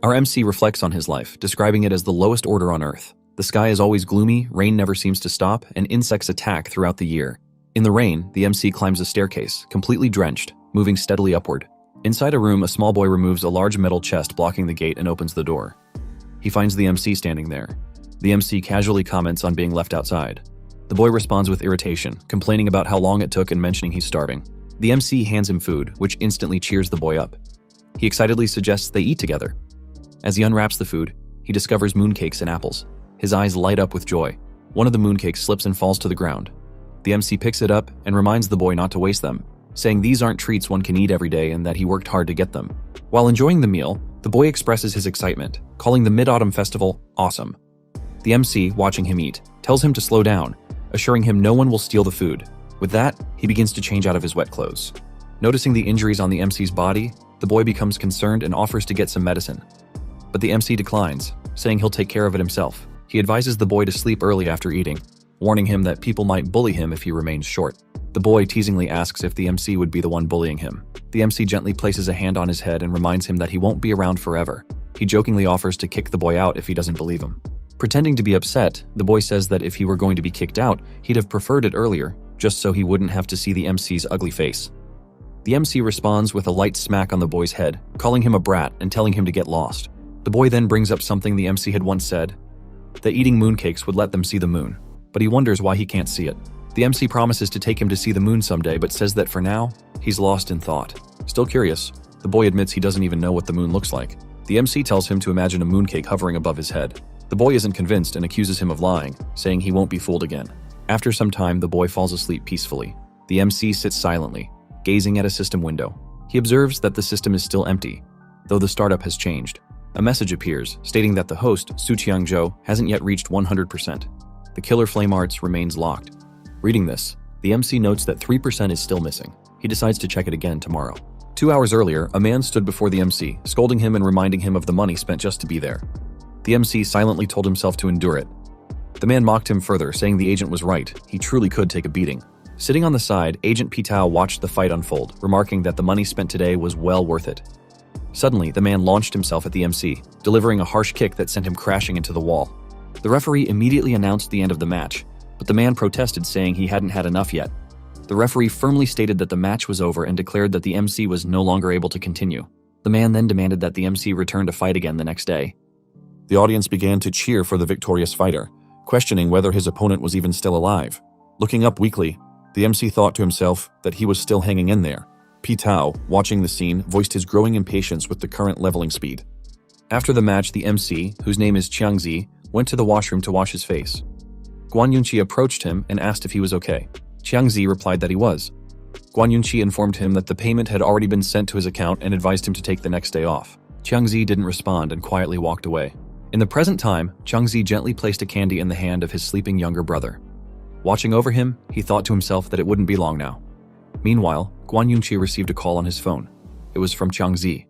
Our MC reflects on his life, describing it as the lowest order on Earth. The sky is always gloomy, rain never seems to stop, and insects attack throughout the year. In the rain, the MC climbs a staircase, completely drenched, moving steadily upward. Inside a room, a small boy removes a large metal chest blocking the gate and opens the door. He finds the MC standing there. The MC casually comments on being left outside. The boy responds with irritation, complaining about how long it took and mentioning he's starving. The MC hands him food, which instantly cheers the boy up. He excitedly suggests they eat together. As he unwraps the food, he discovers mooncakes and apples. His eyes light up with joy. One of the mooncakes slips and falls to the ground. The MC picks it up and reminds the boy not to waste them, saying these aren't treats one can eat every day and that he worked hard to get them. While enjoying the meal, the boy expresses his excitement, calling the Mid-Autumn Festival awesome. The MC, watching him eat, tells him to slow down, assuring him no one will steal the food. With that, he begins to change out of his wet clothes. Noticing the injuries on the MC's body, the boy becomes concerned and offers to get some medicine. But the MC declines, saying he'll take care of it himself. He advises the boy to sleep early after eating, warning him that people might bully him if he remains short. The boy teasingly asks if the MC would be the one bullying him. The MC gently places a hand on his head and reminds him that he won't be around forever. He jokingly offers to kick the boy out if he doesn't believe him. Pretending to be upset, the boy says that if he were going to be kicked out, he'd have preferred it earlier, just so he wouldn't have to see the MC's ugly face. The MC responds with a light smack on the boy's head, calling him a brat and telling him to get lost. The boy then brings up something the MC had once said, that eating mooncakes would let them see the moon, but he wonders why he can't see it. The MC promises to take him to see the moon someday, but says that for now, he's lost in thought. Still curious, the boy admits he doesn't even know what the moon looks like. The MC tells him to imagine a mooncake hovering above his head. The boy isn't convinced and accuses him of lying, saying he won't be fooled again. After some time, the boy falls asleep peacefully. The MC sits silently, gazing at a system window. He observes that the system is still empty, though the startup has changed. A message appears, stating that the host, Su Qiangzhou, hasn't yet reached 100%. The killer flame arts remains locked. Reading this, the MC notes that 3% is still missing. He decides to check it again tomorrow. 2 hours earlier, a man stood before the MC, scolding him and reminding him of the money spent just to be there. The MC silently told himself to endure it. The man mocked him further, saying the agent was right. He truly could take a beating. Sitting on the side, Agent Pitao watched the fight unfold, remarking that the money spent today was well worth it. Suddenly, the man launched himself at the MC, delivering a harsh kick that sent him crashing into the wall. The referee immediately announced the end of the match, but the man protested, saying he hadn't had enough yet. The referee firmly stated that the match was over and declared that the MC was no longer able to continue. The man then demanded that the MC return to fight again the next day. The audience began to cheer for the victorious fighter, questioning whether his opponent was even still alive. Looking up weakly, the MC thought to himself that he was still hanging in there. Pitao, watching the scene, voiced his growing impatience with the current leveling speed. After the match, the MC, whose name is Qiangzi, went to the washroom to wash his face. Guan Yunqi approached him and asked if he was okay. Qiangzi replied that he was. Guan Yunqi informed him that the payment had already been sent to his account and advised him to take the next day off. Qiangzi didn't respond and quietly walked away. In the present time, Qiangzi gently placed a candy in the hand of his sleeping younger brother. Watching over him, he thought to himself that it wouldn't be long now. Meanwhile, Guan Yunqi received a call on his phone. It was from Qiangzi.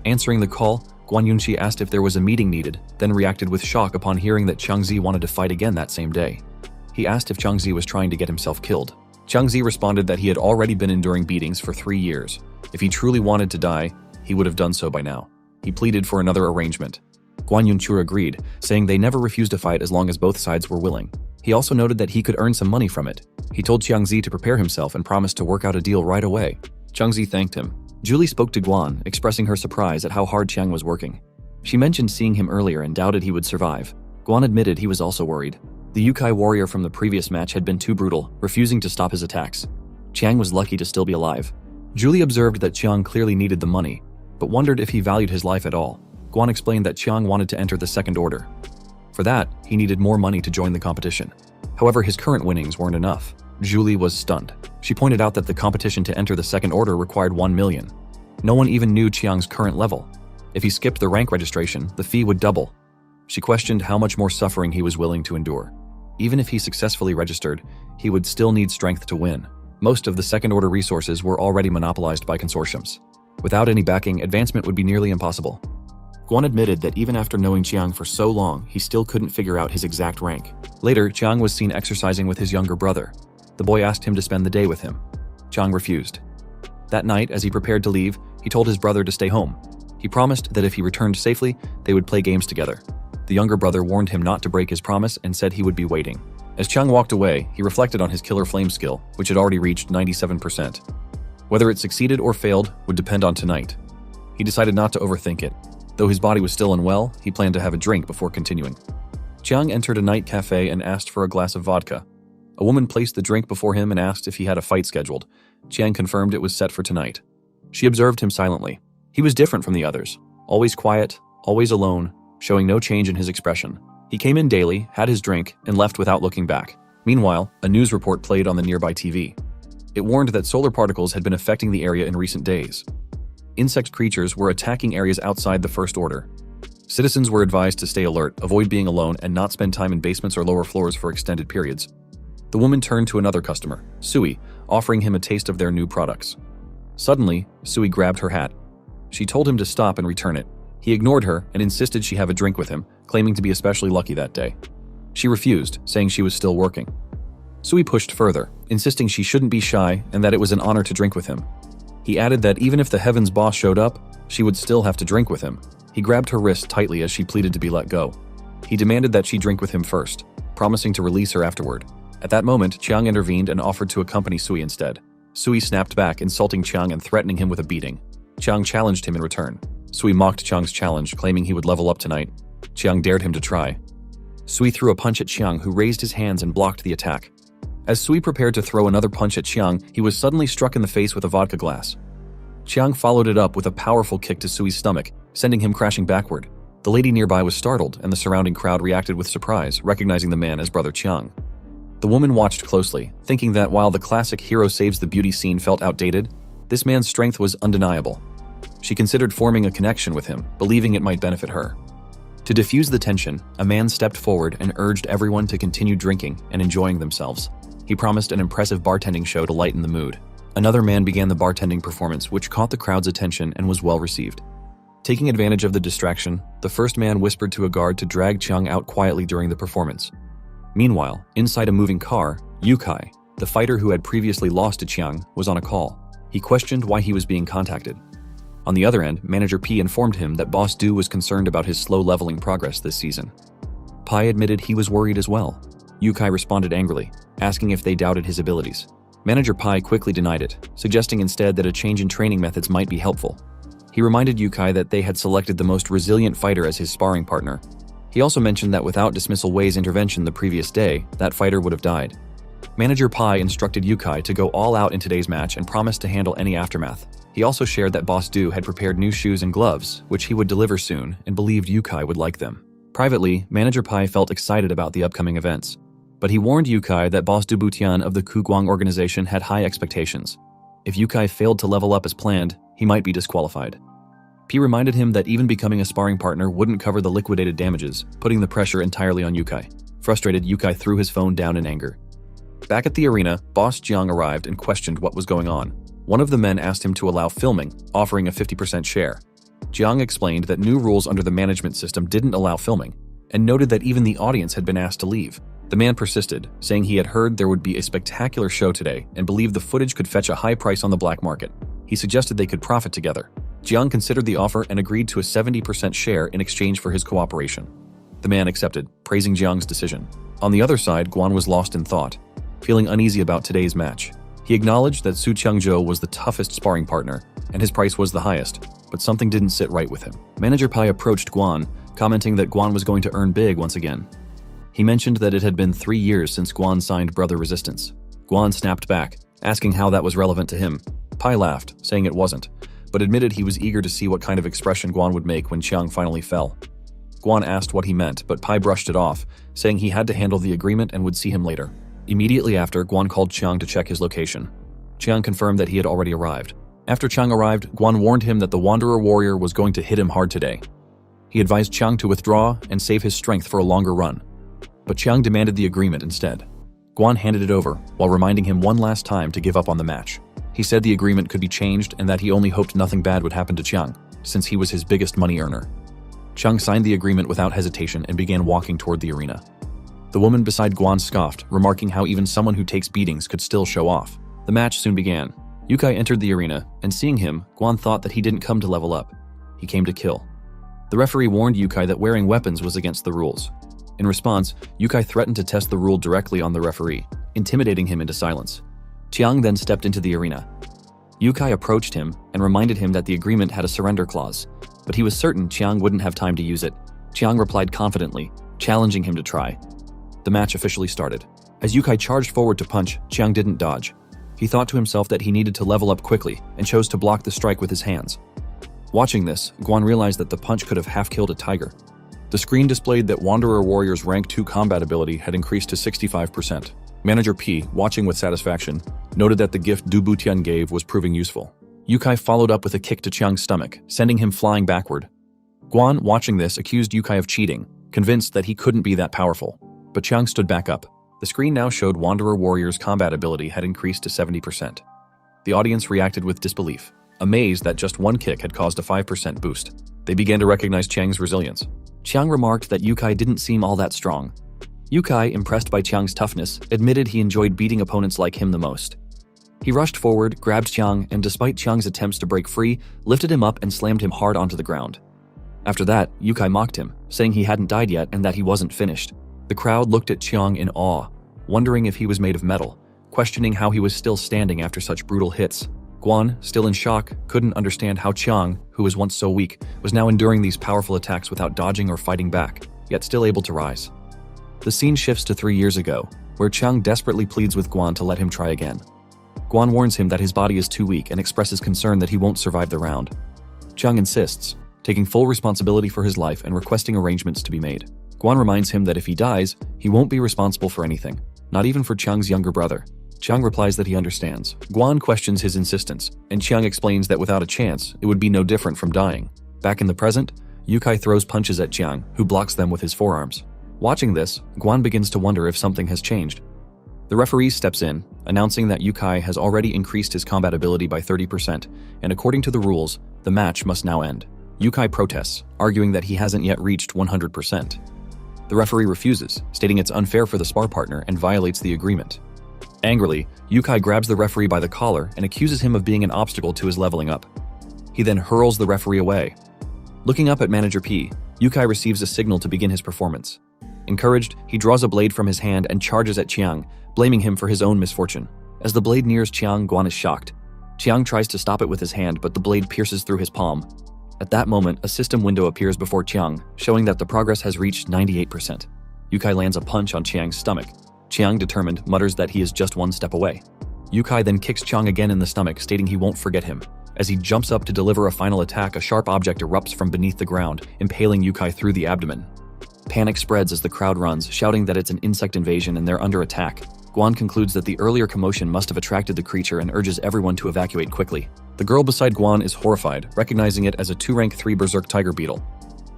Answering the call, Guan Yunqi asked if there was a meeting needed, then reacted with shock upon hearing that Qiangzi wanted to fight again that same day. He asked if Qiangzi was trying to get himself killed. Qiangzi responded that he had already been enduring beatings for 3 years. If he truly wanted to die, he would have done so by now. He pleaded for another arrangement. Guan Yunqi agreed, saying they never refused to fight as long as both sides were willing. He also noted that he could earn some money from it. He told Qiangzi to prepare himself and promised to work out a deal right away. Qiangzi thanked him. Julie spoke to Guan, expressing her surprise at how hard Qiang was working. She mentioned seeing him earlier and doubted he would survive. Guan admitted he was also worried. The Yukai warrior from the previous match had been too brutal, refusing to stop his attacks. Qiang was lucky to still be alive. Julie observed that Qiang clearly needed the money, but wondered if he valued his life at all. Guan explained that Qiang wanted to enter the Second Order. For that, he needed more money to join the competition. However, his current winnings weren't enough. Julie was stunned. She pointed out that the competition to enter the Second Order required 1 million. No one even knew Qiang's current level. If he skipped the rank registration, the fee would double. She questioned how much more suffering he was willing to endure. Even if he successfully registered, he would still need strength to win. Most of the Second Order resources were already monopolized by consortiums. Without any backing, advancement would be nearly impossible. Guan admitted that even after knowing Qiang for so long, he still couldn't figure out his exact rank. Later, Qiang was seen exercising with his younger brother. The boy asked him to spend the day with him. Qiang refused. That night, as he prepared to leave, he told his brother to stay home. He promised that if he returned safely, they would play games together. The younger brother warned him not to break his promise and said he would be waiting. As Chiang walked away, he reflected on his killer flame skill, which had already reached 97%. Whether it succeeded or failed would depend on tonight. He decided not to overthink it. Though his body was still unwell, he planned to have a drink before continuing. Chiang entered a night cafe and asked for a glass of vodka. A woman placed the drink before him and asked if he had a fight scheduled. Chiang confirmed it was set for tonight. She observed him silently. He was different from the others, always quiet, always alone, showing no change in his expression. He came in daily, had his drink, and left without looking back. Meanwhile, a news report played on the nearby TV. It warned that solar particles had been affecting the area in recent days. Insect creatures were attacking areas outside the First Order. Citizens were advised to stay alert, avoid being alone, and not spend time in basements or lower floors for extended periods. The woman turned to another customer, Sui, offering him a taste of their new products. Suddenly, Sui grabbed her hat. She told him to stop and return it. He ignored her and insisted she have a drink with him, claiming to be especially lucky that day. She refused, saying she was still working. Sui pushed further, insisting she shouldn't be shy and that it was an honor to drink with him. He added that even if the Heavens boss showed up, she would still have to drink with him. He grabbed her wrist tightly as she pleaded to be let go. He demanded that she drink with him first, promising to release her afterward. At that moment, Chiang intervened and offered to accompany Sui instead. Sui snapped back, insulting Chiang and threatening him with a beating. Chiang challenged him in return. Sui mocked Chiang's challenge, claiming he would level up tonight. Chiang dared him to try. Sui threw a punch at Chiang, who raised his hands and blocked the attack. As Sui prepared to throw another punch at Chiang, he was suddenly struck in the face with a vodka glass. Chiang followed it up with a powerful kick to Sui's stomach, sending him crashing backward. The lady nearby was startled, and the surrounding crowd reacted with surprise, recognizing the man as Brother Chiang. The woman watched closely, thinking that while the classic hero saves the beauty scene felt outdated, this man's strength was undeniable. She considered forming a connection with him, believing it might benefit her. To diffuse the tension, a man stepped forward and urged everyone to continue drinking and enjoying themselves. He promised an impressive bartending show to lighten the mood. Another man began the bartending performance, which caught the crowd's attention and was well received. Taking advantage of the distraction, the first man whispered to a guard to drag Chiang out quietly during the performance. Meanwhile, inside a moving car, Yukai, the fighter who had previously lost to Chiang, was on a call. He questioned why he was being contacted. On the other end, Manager P informed him that Boss Du was concerned about his slow leveling progress this season. Pai admitted he was worried as well. Yukai responded angrily, asking if they doubted his abilities. Manager Pai quickly denied it, suggesting instead that a change in training methods might be helpful. He reminded Yukai that they had selected the most resilient fighter as his sparring partner. He also mentioned that without Dismissal Wei's intervention the previous day, that fighter would have died. Manager Pai instructed Yukai to go all out in today's match and promised to handle any aftermath. He also shared that Boss Du had prepared new shoes and gloves, which he would deliver soon, and believed Yukai would like them. Privately, Manager Pai felt excited about the upcoming events. But he warned Yukai that Boss Du Butian of the Kuguang organization had high expectations. If Yukai failed to level up as planned, he might be disqualified. P reminded him that even becoming a sparring partner wouldn't cover the liquidated damages, putting the pressure entirely on Yukai. Frustrated, Yukai threw his phone down in anger. Back at the arena, Boss Jiang arrived and questioned what was going on. One of the men asked him to allow filming, offering a 50% share. Jiang explained that new rules under the management system didn't allow filming, and noted that even the audience had been asked to leave. The man persisted, saying he had heard there would be a spectacular show today and believed the footage could fetch a high price on the black market. He suggested they could profit together. Jiang considered the offer and agreed to a 70% share in exchange for his cooperation. The man accepted, praising Jiang's decision. On the other side, Guan was lost in thought, feeling uneasy about today's match. He acknowledged that Su Changzhou was the toughest sparring partner, and his price was the highest, but something didn't sit right with him. Manager Pai approached Guan, commenting that Guan was going to earn big once again. He mentioned that it had been 3 years since Guan signed Brother Resistance. Guan snapped back, asking how that was relevant to him. Pai laughed, saying it wasn't, but admitted he was eager to see what kind of expression Guan would make when Chiang finally fell. Guan asked what he meant, but Pai brushed it off, saying he had to handle the agreement and would see him later. Immediately after, Guan called Chiang to check his location. Chiang confirmed that he had already arrived. After Chiang arrived, Guan warned him that the Wanderer Warrior was going to hit him hard today. He advised Chiang to withdraw and save his strength for a longer run. But Chiang demanded the agreement instead. Guan handed it over, while reminding him one last time to give up on the match. He said the agreement could be changed and that he only hoped nothing bad would happen to Chiang, since he was his biggest money earner. Chiang signed the agreement without hesitation and began walking toward the arena. The woman beside Guan scoffed, remarking how even someone who takes beatings could still show off. The match soon began. Yukai entered the arena, and seeing him, Guan thought that he didn't come to level up. He came to kill. The referee warned Yukai that wearing weapons was against the rules. In response, Yukai threatened to test the rule directly on the referee, intimidating him into silence. Chiang then stepped into the arena. Yukai approached him and reminded him that the agreement had a surrender clause, but he was certain Chiang wouldn't have time to use it. Chiang replied confidently, challenging him to try. The match officially started. As Yukai charged forward to punch, Chiang didn't dodge. He thought to himself that he needed to level up quickly and chose to block the strike with his hands. Watching this, Guan realized that the punch could have half-killed a tiger. The screen displayed that Wanderer Warrior's Rank 2 combat ability had increased to 65%. Manager P, watching with satisfaction, noted that the gift Du Butian gave was proving useful. Yukai followed up with a kick to Chiang's stomach, sending him flying backward. Guan, watching this, accused Yukai of cheating, convinced that he couldn't be that powerful. But Chiang stood back up. The screen now showed Wanderer Warrior's combat ability had increased to 70%. The audience reacted with disbelief, amazed that just one kick had caused a 5% boost. They began to recognize Chiang's resilience. Chiang remarked that Yukai didn't seem all that strong. Yukai, impressed by Chiang's toughness, admitted he enjoyed beating opponents like him the most. He rushed forward, grabbed Chiang, and despite Chiang's attempts to break free, lifted him up and slammed him hard onto the ground. After that, Yukai mocked him, saying he hadn't died yet and that he wasn't finished. The crowd looked at Chiang in awe, wondering if he was made of metal, questioning how he was still standing after such brutal hits. Guan, still in shock, couldn't understand how Chiang, who was once so weak, was now enduring these powerful attacks without dodging or fighting back, yet still able to rise. The scene shifts to 3 years ago, where Chiang desperately pleads with Guan to let him try again. Guan warns him that his body is too weak and expresses concern that he won't survive the round. Chiang insists, taking full responsibility for his life and requesting arrangements to be made. Guan reminds him that if he dies, he won't be responsible for anything, not even for Chiang's younger brother. Chiang replies that he understands. Guan questions his insistence, and Chiang explains that without a chance, it would be no different from dying. Back in the present, Yukai throws punches at Chiang, who blocks them with his forearms. Watching this, Guan begins to wonder if something has changed. The referee steps in, announcing that Yukai has already increased his combat ability by 30%, and according to the rules, the match must now end. Yukai protests, arguing that he hasn't yet reached 100%. The referee refuses, stating it's unfair for the spar partner and violates the agreement. Angrily, Yukai grabs the referee by the collar and accuses him of being an obstacle to his leveling up. He then hurls the referee away. Looking up at Manager P, Yukai receives a signal to begin his performance. Encouraged, he draws a blade from his hand and charges at Chiang, blaming him for his own misfortune. As the blade nears Chiang, Guan is shocked. Chiang tries to stop it with his hand, but the blade pierces through his palm. At that moment, a system window appears before Chiang, showing that the progress has reached 98%. Yukai lands a punch on Chiang's stomach. Chiang, determined, mutters that he is just one step away. Yukai then kicks Chiang again in the stomach, stating he won't forget him. As he jumps up to deliver a final attack, a sharp object erupts from beneath the ground, impaling Yukai through the abdomen. Panic spreads as the crowd runs, shouting that it's an insect invasion and they're under attack. Guan concludes that the earlier commotion must have attracted the creature and urges everyone to evacuate quickly. The girl beside Guan is horrified, recognizing it as a 2 rank 3 berserk tiger beetle.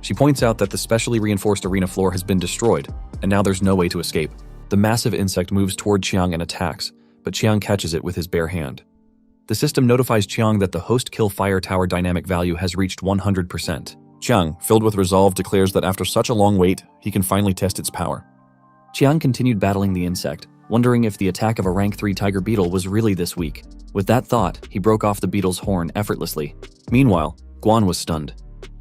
She points out that the specially reinforced arena floor has been destroyed, and now there's no way to escape. The massive insect moves toward Chiang and attacks, but Chiang catches it with his bare hand. The system notifies Chiang that the host kill fire tower dynamic value has reached 100%. Chiang, filled with resolve, declares that after such a long wait, he can finally test its power. Chiang continued battling the insect, wondering if the attack of a rank 3 tiger beetle was really this weak. With that thought, he broke off the beetle's horn effortlessly. Meanwhile, Guan was stunned.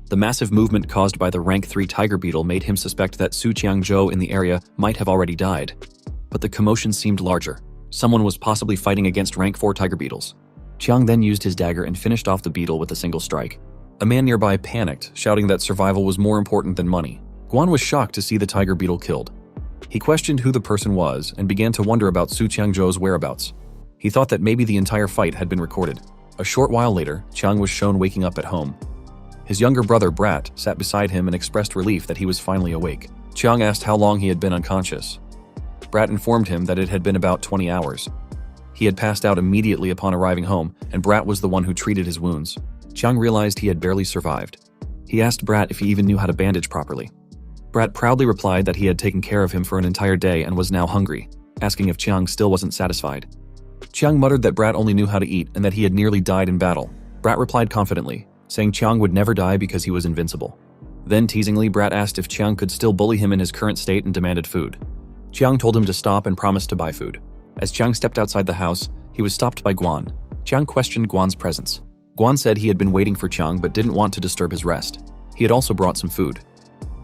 The massive movement caused by the rank 3 tiger beetle made him suspect that Su Qiangzhou in the area might have already died. But the commotion seemed larger. Someone was possibly fighting against rank 4 tiger beetles. Chiang then used his dagger and finished off the beetle with a single strike. A man nearby panicked, shouting that survival was more important than money. Guan was shocked to see the tiger beetle killed. He questioned who the person was and began to wonder about Su Qiangzhou's whereabouts. He thought that maybe the entire fight had been recorded. A short while later, Chiang was shown waking up at home. His younger brother, Brat, sat beside him and expressed relief that he was finally awake. Chiang asked how long he had been unconscious. Brat informed him that it had been about 20 hours. He had passed out immediately upon arriving home, and Brat was the one who treated his wounds. Chiang realized he had barely survived. He asked Brat if he even knew how to bandage properly. Brat proudly replied that he had taken care of him for an entire day and was now hungry, asking if Chiang still wasn't satisfied. Chiang muttered that Brat only knew how to eat and that he had nearly died in battle. Brat replied confidently, saying Chiang would never die because he was invincible. Then teasingly, Brat asked if Chiang could still bully him in his current state and demanded food. Chiang told him to stop and promised to buy food. As Chiang stepped outside the house, he was stopped by Guan. Chiang questioned Guan's presence. Guan said he had been waiting for Chiang but didn't want to disturb his rest. He had also brought some food.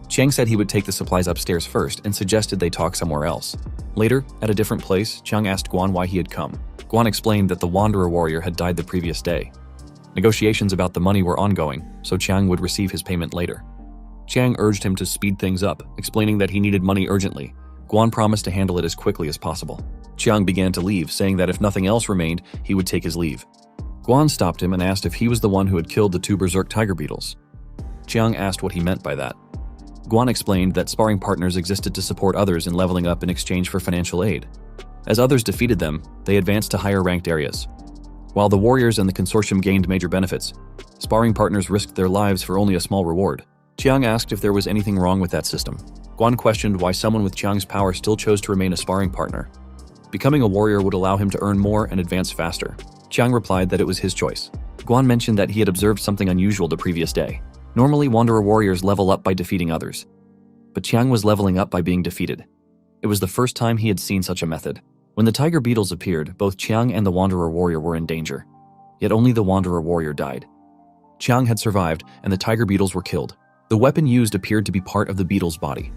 Chiang said he would take the supplies upstairs first and suggested they talk somewhere else. Later, at a different place, Chiang asked Guan why he had come. Guan explained that the Wanderer warrior had died the previous day. Negotiations about the money were ongoing, so Chiang would receive his payment later. Chiang urged him to speed things up, explaining that he needed money urgently. Guan promised to handle it as quickly as possible. Chiang began to leave, saying that if nothing else remained, he would take his leave. Guan stopped him and asked if he was the one who had killed the two berserk tiger beetles. Chiang asked what he meant by that. Guan explained that sparring partners existed to support others in leveling up in exchange for financial aid. As others defeated them, they advanced to higher ranked areas. While the warriors and the consortium gained major benefits, sparring partners risked their lives for only a small reward. Chiang asked if there was anything wrong with that system. Guan questioned why someone with Chiang's power still chose to remain a sparring partner. Becoming a warrior would allow him to earn more and advance faster. Chiang replied that it was his choice. Guan mentioned that he had observed something unusual the previous day. Normally, Wanderer warriors level up by defeating others. But Chiang was leveling up by being defeated. It was the first time he had seen such a method. When the tiger beetles appeared, both Chiang and the Wanderer warrior were in danger. Yet only the Wanderer warrior died. Chiang had survived, and the tiger beetles were killed. The weapon used appeared to be part of the beetle's body.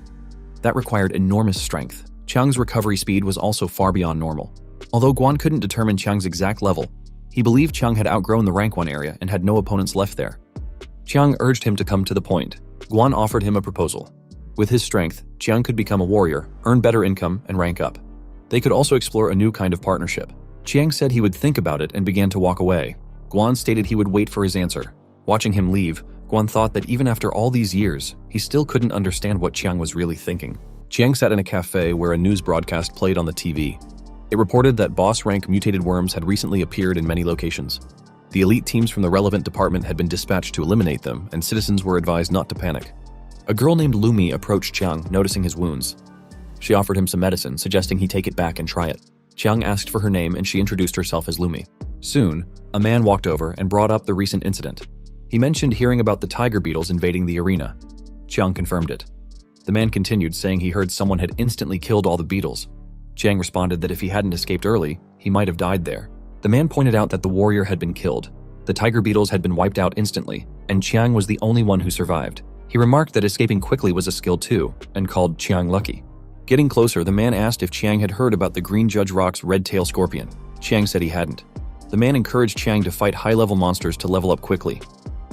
That required enormous strength. Chiang's recovery speed was also far beyond normal. Although Guan couldn't determine Chiang's exact level, he believed Chiang had outgrown the rank 1 area and had no opponents left there. Chiang urged him to come to the point. Guan offered him a proposal. With his strength, Chiang could become a warrior, earn better income, and rank up. They could also explore a new kind of partnership. Chiang said he would think about it and began to walk away. Guan stated he would wait for his answer. Watching him leave, Guan thought that even after all these years, he still couldn't understand what Chiang was really thinking. Chiang sat in a cafe where a news broadcast played on the TV. It reported that boss-rank mutated worms had recently appeared in many locations. The elite teams from the relevant department had been dispatched to eliminate them, and citizens were advised not to panic. A girl named Lumi approached Chiang, noticing his wounds. She offered him some medicine, suggesting he take it back and try it. Chiang asked for her name and she introduced herself as Lumi. Soon, a man walked over and brought up the recent incident. He mentioned hearing about the tiger beetles invading the arena. Chiang confirmed it. The man continued, saying he heard someone had instantly killed all the beetles. Chiang responded that if he hadn't escaped early, he might have died there. The man pointed out that the warrior had been killed. The tiger beetles had been wiped out instantly, and Chiang was the only one who survived. He remarked that escaping quickly was a skill too, and called Chiang lucky. Getting closer, the man asked if Chiang had heard about the Green Judge Rock's red-tail scorpion. Chiang said he hadn't. The man encouraged Chiang to fight high-level monsters to level up quickly.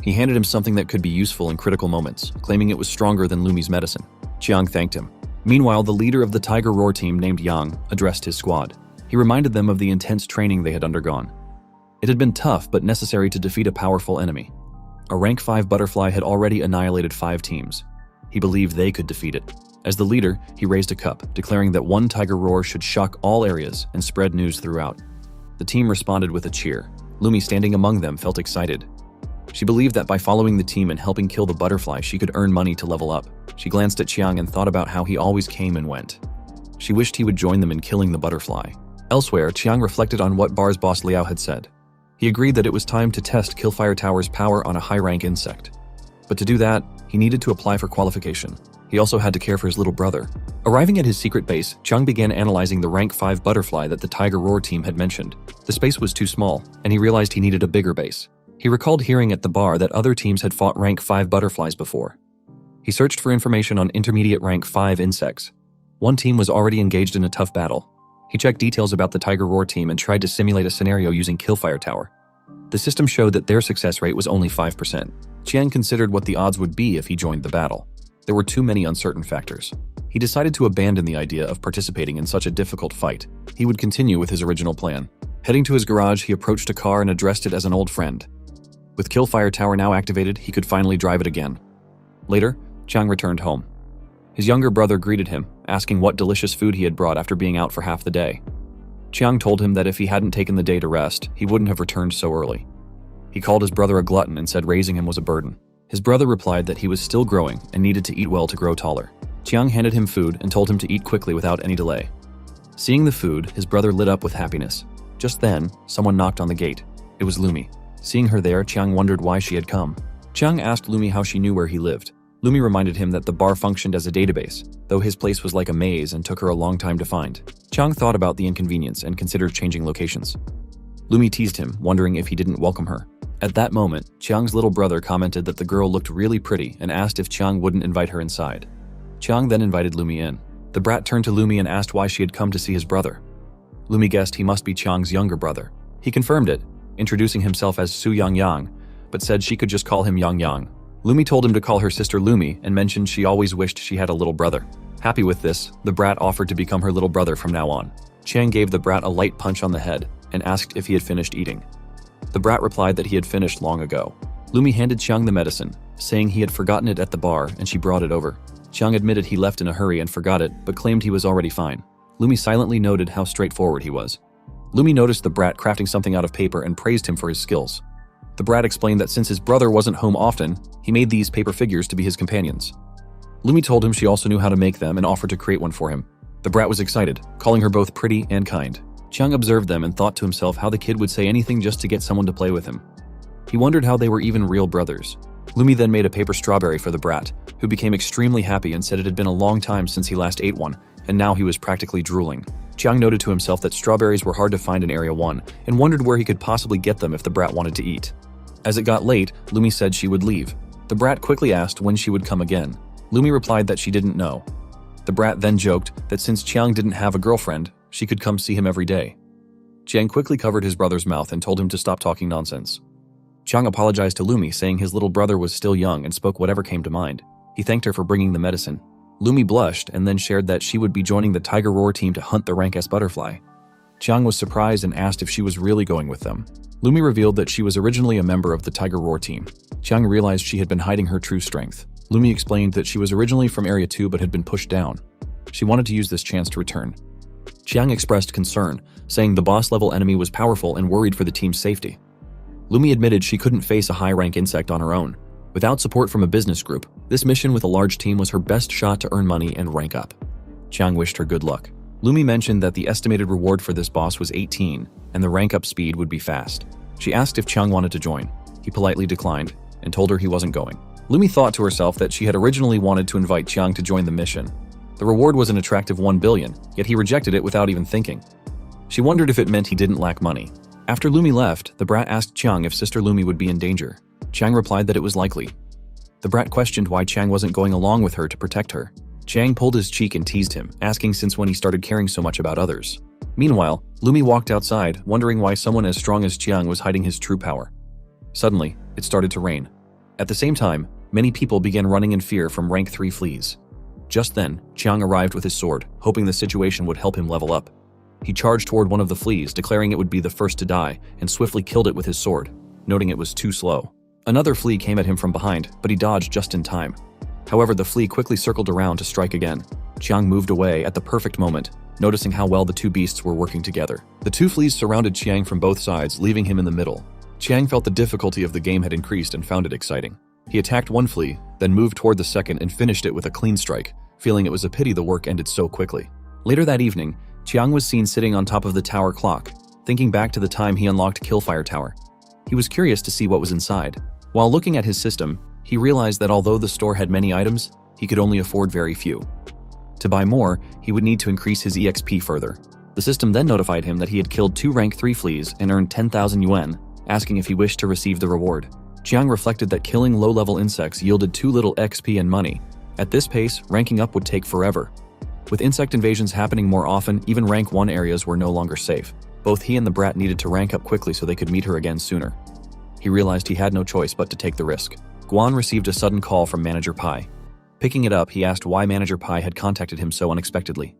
He handed him something that could be useful in critical moments, claiming it was stronger than Lumi's medicine. Chiang thanked him. Meanwhile, the leader of the Tiger Roar team named Yang addressed his squad. He reminded them of the intense training they had undergone. It had been tough but necessary to defeat a powerful enemy. A rank 5 butterfly had already annihilated 5 teams. He believed they could defeat it. As the leader, he raised a cup, declaring that one tiger roar should shock all areas and spread news throughout. The team responded with a cheer. Lumi, standing among them, felt excited. She believed that by following the team and helping kill the butterfly, she could earn money to level up. She glanced at Chiang and thought about how he always came and went. She wished he would join them in killing the butterfly. Elsewhere, Chiang reflected on what Bar's boss Liao had said. He agreed that it was time to test Killfire Tower's power on a high-rank insect. But to do that, he needed to apply for qualification. He also had to care for his little brother. Arriving at his secret base, Chiang began analyzing the rank 5 butterfly that the Tiger Roar team had mentioned. The space was too small, and he realized he needed a bigger base. He recalled hearing at the bar that other teams had fought rank 5 butterflies before. He searched for information on intermediate rank 5 insects. One team was already engaged in a tough battle. He checked details about the Tiger Roar team and tried to simulate a scenario using Killfire Tower. The system showed that their success rate was only 5%. Chiang considered what the odds would be if he joined the battle. There were too many uncertain factors. He decided to abandon the idea of participating in such a difficult fight. He would continue with his original plan. Heading to his garage, he approached a car and addressed it as an old friend. With Killfire Tower now activated, he could finally drive it again. Later, Chiang returned home. His younger brother greeted him, asking what delicious food he had brought after being out for half the day. Chiang told him that if he hadn't taken the day to rest, he wouldn't have returned so early. He called his brother a glutton and said raising him was a burden. His brother replied that he was still growing and needed to eat well to grow taller. Chiang handed him food and told him to eat quickly without any delay. Seeing the food, his brother lit up with happiness. Just then, someone knocked on the gate. It was Lumi. Seeing her there, Chiang wondered why she had come. Chiang asked Lumi how she knew where he lived. Lumi reminded him that the bar functioned as a database, though his place was like a maze and took her a long time to find. Chiang thought about the inconvenience and considered changing locations. Lumi teased him, wondering if he didn't welcome her. At that moment, Chiang's little brother commented that the girl looked really pretty and asked if Chiang wouldn't invite her inside. Chiang then invited Lumi in. The brat turned to Lumi and asked why she had come to see his brother. Lumi guessed he must be Chiang's younger brother. He confirmed it, introducing himself as Su Yang Yang, but said she could just call him Yang Yang. Lumi told him to call her sister Lumi and mentioned she always wished she had a little brother. Happy with this, the brat offered to become her little brother from now on. Chiang gave the brat a light punch on the head and asked if he had finished eating. The brat replied that he had finished long ago. Lumi handed Chiang the medicine, saying he had forgotten it at the bar and she brought it over. Chiang admitted he left in a hurry and forgot it, but claimed he was already fine. Lumi silently noted how straightforward he was. Lumi noticed the brat crafting something out of paper and praised him for his skills. The brat explained that since his brother wasn't home often, he made these paper figures to be his companions. Lumi told him she also knew how to make them and offered to create one for him. The brat was excited, calling her both pretty and kind. Chiang observed them and thought to himself how the kid would say anything just to get someone to play with him. He wondered how they were even real brothers. Lumi then made a paper strawberry for the brat, who became extremely happy and said it had been a long time since he last ate one, and now he was practically drooling. Chiang noted to himself that strawberries were hard to find in Area 1 and wondered where he could possibly get them if the brat wanted to eat. As it got late, Lumi said she would leave. The brat quickly asked when she would come again. Lumi replied that she didn't know. The brat then joked that since Chiang didn't have a girlfriend, she could come see him every day. Chiang quickly covered his brother's mouth and told him to stop talking nonsense. Chiang apologized to Lumi, saying his little brother was still young and spoke whatever came to mind. He thanked her for bringing the medicine. Lumi blushed and then shared that she would be joining the Tiger Roar team to hunt the rank S butterfly. Chiang was surprised and asked if she was really going with them. Lumi revealed that she was originally a member of the Tiger Roar team. Chiang realized she had been hiding her true strength. Lumi explained that she was originally from Area 2 but had been pushed down. She wanted to use this chance to return. Chiang expressed concern, saying the boss-level enemy was powerful and worried for the team's safety. Lumi admitted she couldn't face a high-rank insect on her own. Without support from a business group, this mission with a large team was her best shot to earn money and rank up. Chiang wished her good luck. Lumi mentioned that the estimated reward for this boss was 18, and the rank-up speed would be fast. She asked if Chiang wanted to join. He politely declined, and told her he wasn't going. Lumi thought to herself that she had originally wanted to invite Chiang to join the mission. The reward was an attractive 1 billion, yet he rejected it without even thinking. She wondered if it meant he didn't lack money. After Lumi left, the brat asked Chiang if Sister Lumi would be in danger. Chiang replied that it was likely. The brat questioned why Chiang wasn't going along with her to protect her. Chiang pulled his cheek and teased him, asking since when he started caring so much about others. Meanwhile, Lumi walked outside, wondering why someone as strong as Chiang was hiding his true power. Suddenly, it started to rain. At the same time, many people began running in fear from rank 3 fleas. Just then, Chiang arrived with his sword, hoping the situation would help him level up. He charged toward one of the fleas, declaring it would be the first to die, and swiftly killed it with his sword, noting it was too slow. Another flea came at him from behind, but he dodged just in time. However, the flea quickly circled around to strike again. Chiang moved away at the perfect moment, noticing how well the two beasts were working together. The two fleas surrounded Chiang from both sides, leaving him in the middle. Chiang felt the difficulty of the game had increased and found it exciting. He attacked one flea, then moved toward the second and finished it with a clean strike, feeling it was a pity the work ended so quickly. Later that evening, Chiang was seen sitting on top of the tower clock, thinking back to the time he unlocked Killfire Tower. He was curious to see what was inside. While looking at his system, he realized that although the store had many items, he could only afford very few. To buy more, he would need to increase his EXP further. The system then notified him that he had killed 2 rank 3 fleas and earned 10,000 yuan, asking if he wished to receive the reward. Chiang reflected that killing low-level insects yielded too little XP and money. At this pace, ranking up would take forever. With insect invasions happening more often, even rank 1 areas were no longer safe. Both he and the brat needed to rank up quickly so they could meet her again sooner. He realized he had no choice but to take the risk. Guan received a sudden call from Manager Pai. Picking it up, he asked why Manager Pai had contacted him so unexpectedly.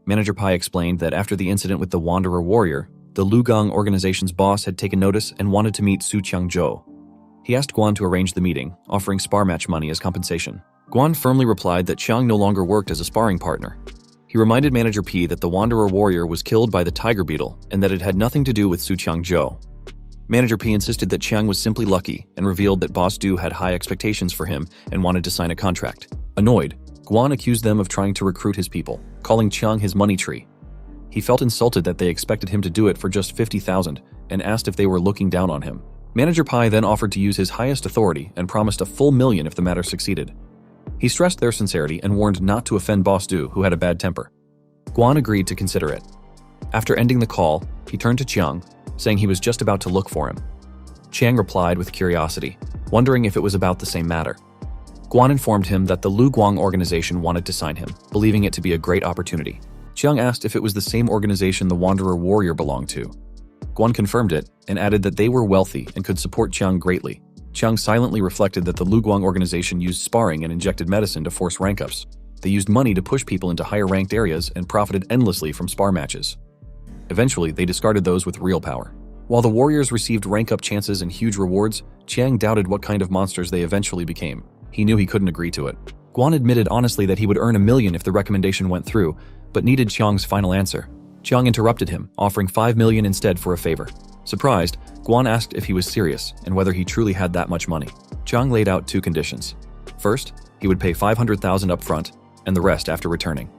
Manager Pai explained that after the incident with the Wanderer Warrior, the Lugang organization's boss had taken notice and wanted to meet Su Changzhou. He asked Guan to arrange the meeting, offering spar match money as compensation. Guan firmly replied that Chiang no longer worked as a sparring partner. He reminded Manager P that the Wanderer Warrior was killed by the Tiger Beetle and that it had nothing to do with Su Changzhou. Manager P insisted that Chiang was simply lucky and revealed that Boss Du had high expectations for him and wanted to sign a contract. Annoyed, Guan accused them of trying to recruit his people, calling Chiang his money tree. He felt insulted that they expected him to do it for just 50,000 and asked if they were looking down on him. Manager Pai then offered to use his highest authority and promised a full million if the matter succeeded. He stressed their sincerity and warned not to offend Boss Du, who had a bad temper. Guan agreed to consider it. After ending the call, he turned to Chiang, saying he was just about to look for him. Chiang replied with curiosity, wondering if it was about the same matter. Guan informed him that the Lu Guang organization wanted to sign him, believing it to be a great opportunity. Chiang asked if it was the same organization the Wanderer Warrior belonged to. Guan confirmed it and added that they were wealthy and could support Chiang greatly. Chiang silently reflected that the Lu Guang organization used sparring and injected medicine to force rank-ups. They used money to push people into higher-ranked areas and profited endlessly from spar matches. Eventually, they discarded those with real power. While the warriors received rank-up chances and huge rewards, Chiang doubted what kind of monsters they eventually became. He knew he couldn't agree to it. Guan admitted honestly that he would earn $1 million if the recommendation went through, but needed Chiang's final answer. Chiang interrupted him, offering $5 million instead for a favor. Surprised, Guan asked if he was serious and whether he truly had that much money. Chiang laid out 2 conditions. First, he would pay $500,000 up front and the rest after returning.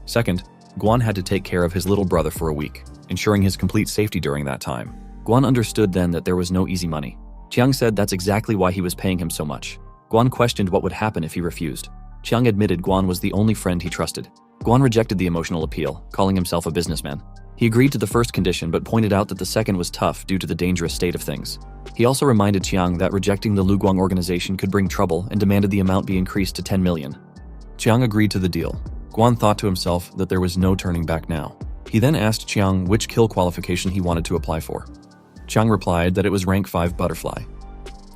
Second, Guan had to take care of his little brother for a week, ensuring his complete safety during that time. Guan understood then that there was no easy money. Chiang said that's exactly why he was paying him so much. Guan questioned what would happen if he refused. Chiang admitted Guan was the only friend he trusted. Guan rejected the emotional appeal, calling himself a businessman. He agreed to the first condition but pointed out that the second was tough due to the dangerous state of things. He also reminded Chiang that rejecting the Lu Guang organization could bring trouble and demanded the amount be increased to $10 million. Chiang agreed to the deal. Guan thought to himself that there was no turning back now. He then asked Chiang which kill qualification he wanted to apply for. Chiang replied that it was rank 5 butterfly.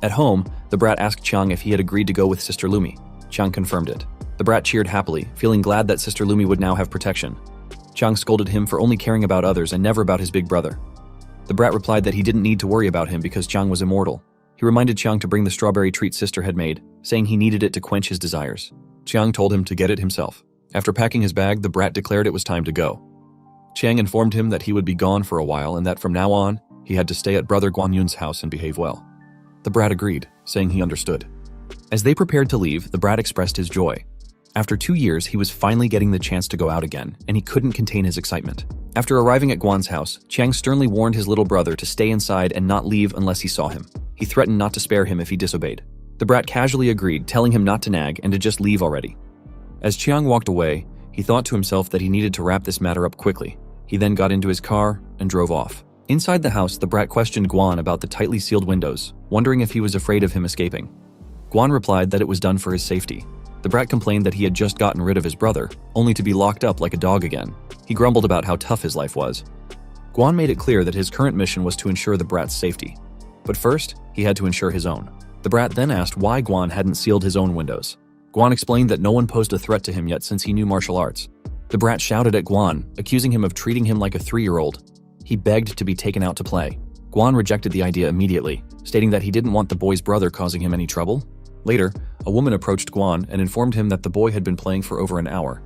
At home, the brat asked Chiang if he had agreed to go with Sister Lumi. Chiang confirmed it. The brat cheered happily, feeling glad that Sister Lumi would now have protection. Chiang scolded him for only caring about others and never about his big brother. The brat replied that he didn't need to worry about him because Chiang was immortal. He reminded Chiang to bring the strawberry treat Sister had made, saying he needed it to quench his desires. Chiang told him to get it himself. After packing his bag, the brat declared it was time to go. Chiang informed him that he would be gone for a while and that from now on, he had to stay at Brother Guan Yun's house and behave well. The brat agreed, saying he understood. As they prepared to leave, the brat expressed his joy. After 2 years, he was finally getting the chance to go out again, and he couldn't contain his excitement. After arriving at Guan's house, Chiang sternly warned his little brother to stay inside and not leave unless he saw him. He threatened not to spare him if he disobeyed. The brat casually agreed, telling him not to nag and to just leave already. As Chiang walked away, he thought to himself that he needed to wrap this matter up quickly. He then got into his car and drove off. Inside the house, the brat questioned Guan about the tightly sealed windows, wondering if he was afraid of him escaping. Guan replied that it was done for his safety. The brat complained that he had just gotten rid of his brother, only to be locked up like a dog again. He grumbled about how tough his life was. Guan made it clear that his current mission was to ensure the brat's safety. But first, he had to ensure his own. The brat then asked why Guan hadn't sealed his own windows. Guan explained that no one posed a threat to him yet since he knew martial arts. The brat shouted at Guan, accusing him of treating him like a 3-year-old. He begged to be taken out to play. Guan rejected the idea immediately, stating that he didn't want the boy's brother causing him any trouble. Later, a woman approached Guan and informed him that the boy had been playing for over an hour.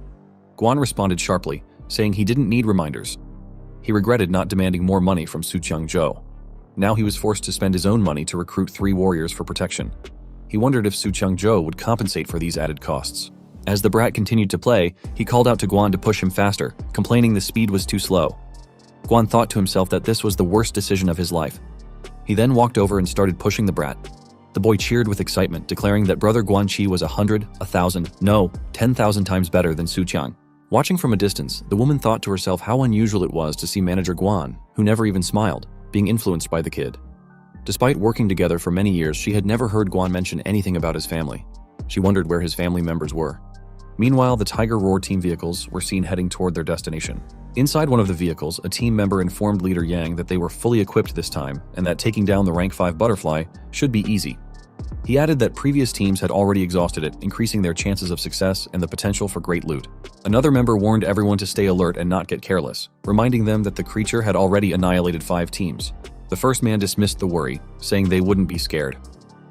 Guan responded sharply, saying he didn't need reminders. He regretted not demanding more money from Su Chang-zhou. Now he was forced to spend his own money to recruit 3 warriors for protection. He wondered if Su Chang-zhou would compensate for these added costs. As the brat continued to play, he called out to Guan to push him faster, complaining the speed was too slow. Guan thought to himself that this was the worst decision of his life. He then walked over and started pushing the brat. The boy cheered with excitement, declaring that Brother Guanqi was 100, 1,000, no, 10,000 times better than Su Qiang. Watching from a distance, the woman thought to herself how unusual it was to see manager Guan, who never even smiled, being influenced by the kid. Despite working together for many years, she had never heard Guan mention anything about his family. She wondered where his family members were. Meanwhile, the Tiger Roar team vehicles were seen heading toward their destination. Inside one of the vehicles, a team member informed leader Yang that they were fully equipped this time and that taking down the rank 5 butterfly should be easy. He added that previous teams had already exhausted it, increasing their chances of success and the potential for great loot. Another member warned everyone to stay alert and not get careless, reminding them that the creature had already annihilated 5 teams. The first man dismissed the worry, saying they wouldn't be scared.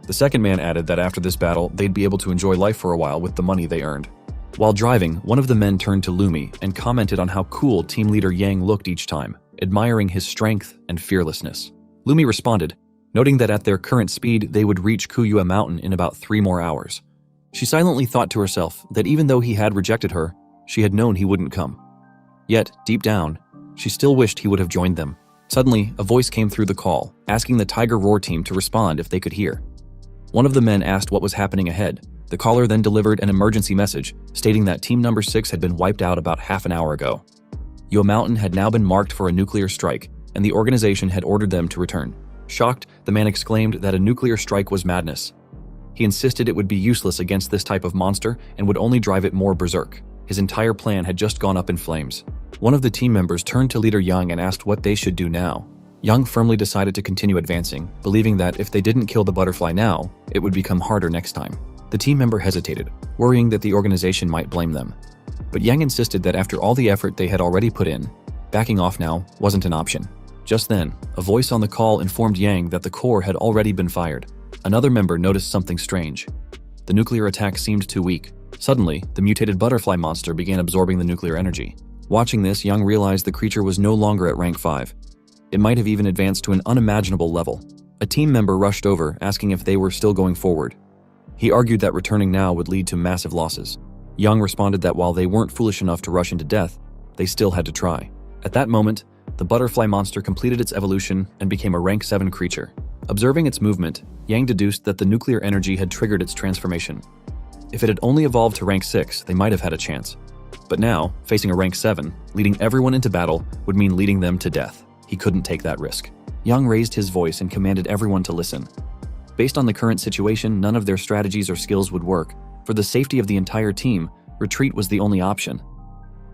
The second man added that after this battle, they'd be able to enjoy life for a while with the money they earned. While driving, one of the men turned to Lumi and commented on how cool team leader Yang looked each time, admiring his strength and fearlessness. Lumi responded, noting that at their current speed, they would reach Kuyua Mountain in about 3 more hours. She silently thought to herself that even though he had rejected her, she had known he wouldn't come. Yet, deep down, she still wished he would have joined them. Suddenly, a voice came through the call, asking the Tiger Roar team to respond if they could hear. One of the men asked what was happening ahead. The caller then delivered an emergency message, stating that team number 6 had been wiped out about half an hour ago. Yue Mountain had now been marked for a nuclear strike, and the organization had ordered them to return. Shocked, the man exclaimed that a nuclear strike was madness. He insisted it would be useless against this type of monster and would only drive it more berserk. His entire plan had just gone up in flames. One of the team members turned to leader Yang and asked what they should do now. Yang firmly decided to continue advancing, believing that if they didn't kill the butterfly now, it would become harder next time. The team member hesitated, worrying that the organization might blame them. But Yang insisted that after all the effort they had already put in, backing off now wasn't an option. Just then, a voice on the call informed Yang that the core had already been fired. Another member noticed something strange. The nuclear attack seemed too weak. Suddenly, the mutated butterfly monster began absorbing the nuclear energy. Watching this, Yang realized the creature was no longer at rank 5. It might have even advanced to an unimaginable level. A team member rushed over, asking if they were still going forward. He argued that returning now would lead to massive losses. Yang responded that while they weren't foolish enough to rush into death, they still had to try. At that moment, the butterfly monster completed its evolution and became a rank 7 creature. Observing its movement, Yang deduced that the nuclear energy had triggered its transformation. If it had only evolved to rank 6, they might have had a chance. But now, facing a rank 7, leading everyone into battle would mean leading them to death. He couldn't take that risk. Yang raised his voice and commanded everyone to listen. Based on the current situation, none of their strategies or skills would work. For the safety of the entire team, retreat was the only option.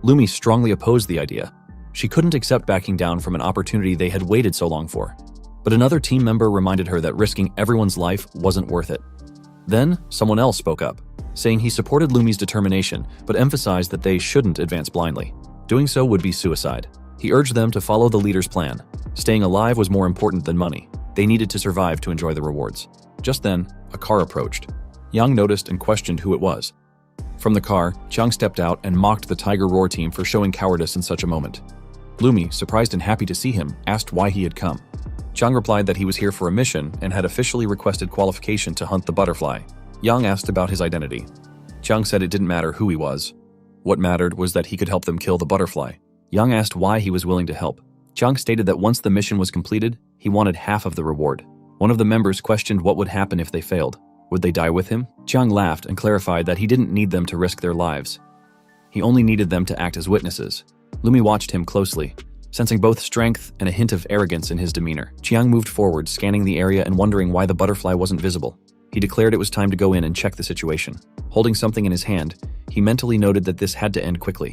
Lumi strongly opposed the idea. She couldn't accept backing down from an opportunity they had waited so long for. But another team member reminded her that risking everyone's life wasn't worth it. Then, someone else spoke up, saying he supported Lumi's determination, but emphasized that they shouldn't advance blindly. Doing so would be suicide. He urged them to follow the leader's plan. Staying alive was more important than money. They needed to survive to enjoy the rewards. Just then, a car approached. Yang noticed and questioned who it was. From the car, Chiang stepped out and mocked the Tiger Roar team for showing cowardice in such a moment. Lumi, surprised and happy to see him, asked why he had come. Chiang replied that he was here for a mission and had officially requested qualification to hunt the butterfly. Yang asked about his identity. Chiang said it didn't matter who he was. What mattered was that he could help them kill the butterfly. Yang asked why he was willing to help. Chiang stated that once the mission was completed, he wanted half of the reward. One of the members questioned what would happen if they failed. Would they die with him? Chiang laughed and clarified that he didn't need them to risk their lives. He only needed them to act as witnesses. Lumi watched him closely, sensing both strength and a hint of arrogance in his demeanor. Chiang moved forward, scanning the area and wondering why the butterfly wasn't visible. He declared it was time to go in and check the situation. Holding something in his hand, he mentally noted that this had to end quickly.